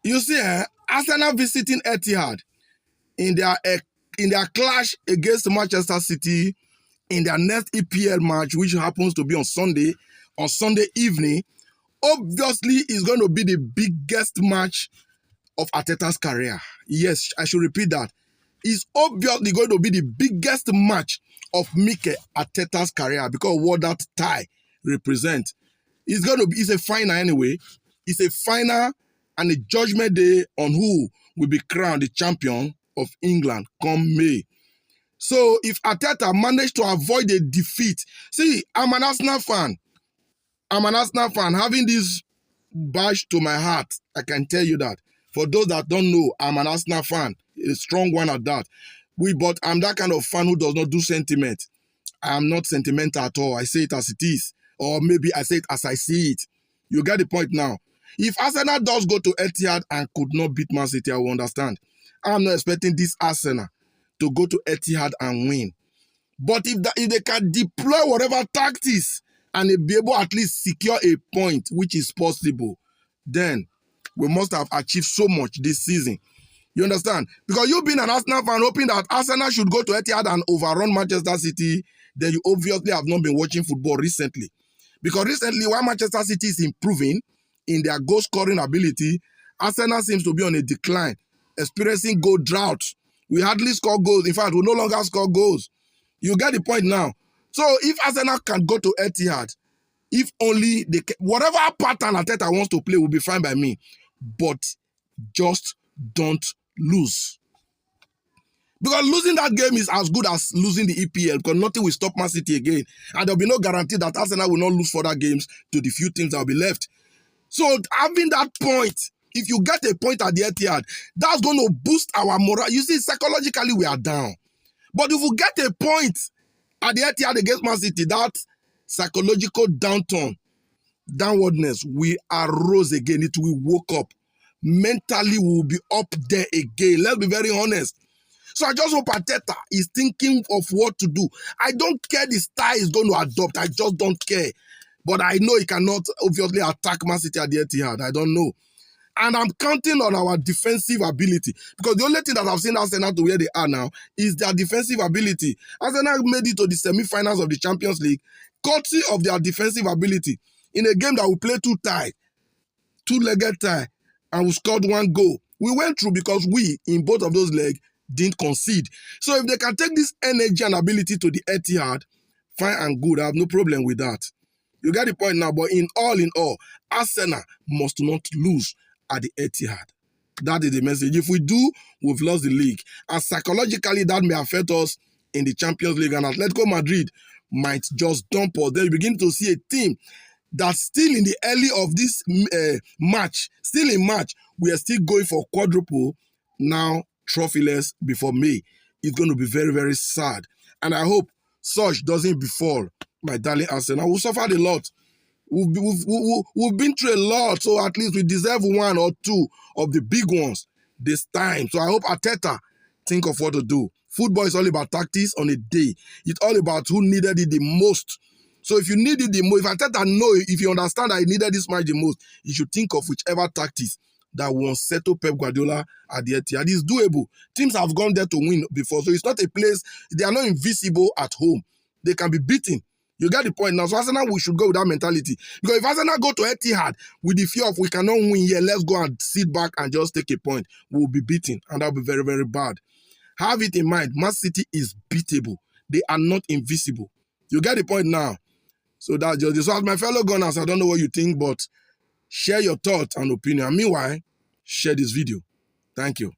You see, Arsenal visiting Etihad in their clash against Manchester City in their next EPL match, which happens to be on Sunday evening, obviously is going to be the biggest match of Arteta's career. Yes, I should repeat that. It's obviously going to be the biggest match of Mikel Arteta's career because of what that tie represents. It's a final anyway. It's a final and a judgment day on who will be crowned the champion of England come May. So if Arteta managed to avoid a defeat, see, I'm an Arsenal fan. Having this badge to my heart, I can tell you that. For those that don't know, I'm an Arsenal fan, a strong one at that. But I'm that kind of fan who does not do sentiment. I'm not sentimental at all. I say it as it is. Or maybe I say it as I see it. You get the point now. If Arsenal does go to Etihad and could not beat Man City, I will understand. I'm not expecting this Arsenal to go to Etihad and win. But if they can deploy whatever tactics and they be able at least secure a point, which is possible, then we must have achieved so much this season. You understand? Because you've been an Arsenal fan hoping that Arsenal should go to Etihad and overrun Manchester City, then you obviously have not been watching football recently. Because recently, while Manchester City is improving in their goal-scoring ability, Arsenal seems to be on a decline, experiencing goal drought. We hardly score goals. In fact, we no longer score goals. You get the point now. So if Arsenal can go to Etihad, if only they can, whatever pattern Arteta wants to play will be fine by me. But just don't lose. Because losing that game is as good as losing the EPL because nothing will stop Man City again. And there will be no guarantee that Arsenal will not lose further games to the few teams that will be left. So having that point, if you get a point at the Etihad, that's going to boost our morale. You see, psychologically we are down. But if we get a point at the Etihad against Man City, that psychological downwardness, we arose again. It will wake up. Mentally, we will be up there again. Let's be very honest. So I just hope Arteta is thinking of what to do. I don't care the style he's going to adopt. I just don't care. But I know he cannot obviously attack Man City at the Etihad. I don't know. And I'm counting on our defensive ability. Because the only thing that I've seen Arsenal to where they are now is their defensive ability. Arsenal made it to the semi-finals of the Champions League, courtesy of their defensive ability. In a game that we played two-legged tie, and we scored one goal. We went through because we, in both of those legs, didn't concede. So if they can take this energy and ability to the Etihad, fine and good. I have no problem with that. You get the point now. But in all, Arsenal must not lose at the Etihad. That is the message. If we do, we've lost the league. And psychologically, that may affect us in the Champions League. And Atletico Madrid might just dump us. Then you begin to see a team that's still in the early of this match, still in March, we are still going for quadruple, now trophyless before May. It's going to be very, very sad. And I hope such doesn't befall my darling Arsenal. We've suffered a lot. We've been through a lot, so at least we deserve one or two of the big ones this time. So I hope Arteta think of what to do. Football is all about tactics on a day. It's all about who needed it the most. So if you need it the most, if Arteta if you understand that he needed this match the most, you should think of whichever tactics that will settle Pep Guardiola at the Etihad. It's doable. Teams have gone there to win before, so it's not a place, they are not invisible at home. They can be beaten. You get the point now. So Arsenal, we should go with that mentality. Because if Arsenal go to Etihad with the fear of we cannot win here, let's go and sit back and just take a point, we'll be beaten, and that'll be very, very bad. Have it in mind, Man City is beatable. They are not invisible. You get the point now. So that's just this. So as my fellow Gunners, I don't know what you think, but share your thoughts and opinion. Meanwhile, share this video. Thank you.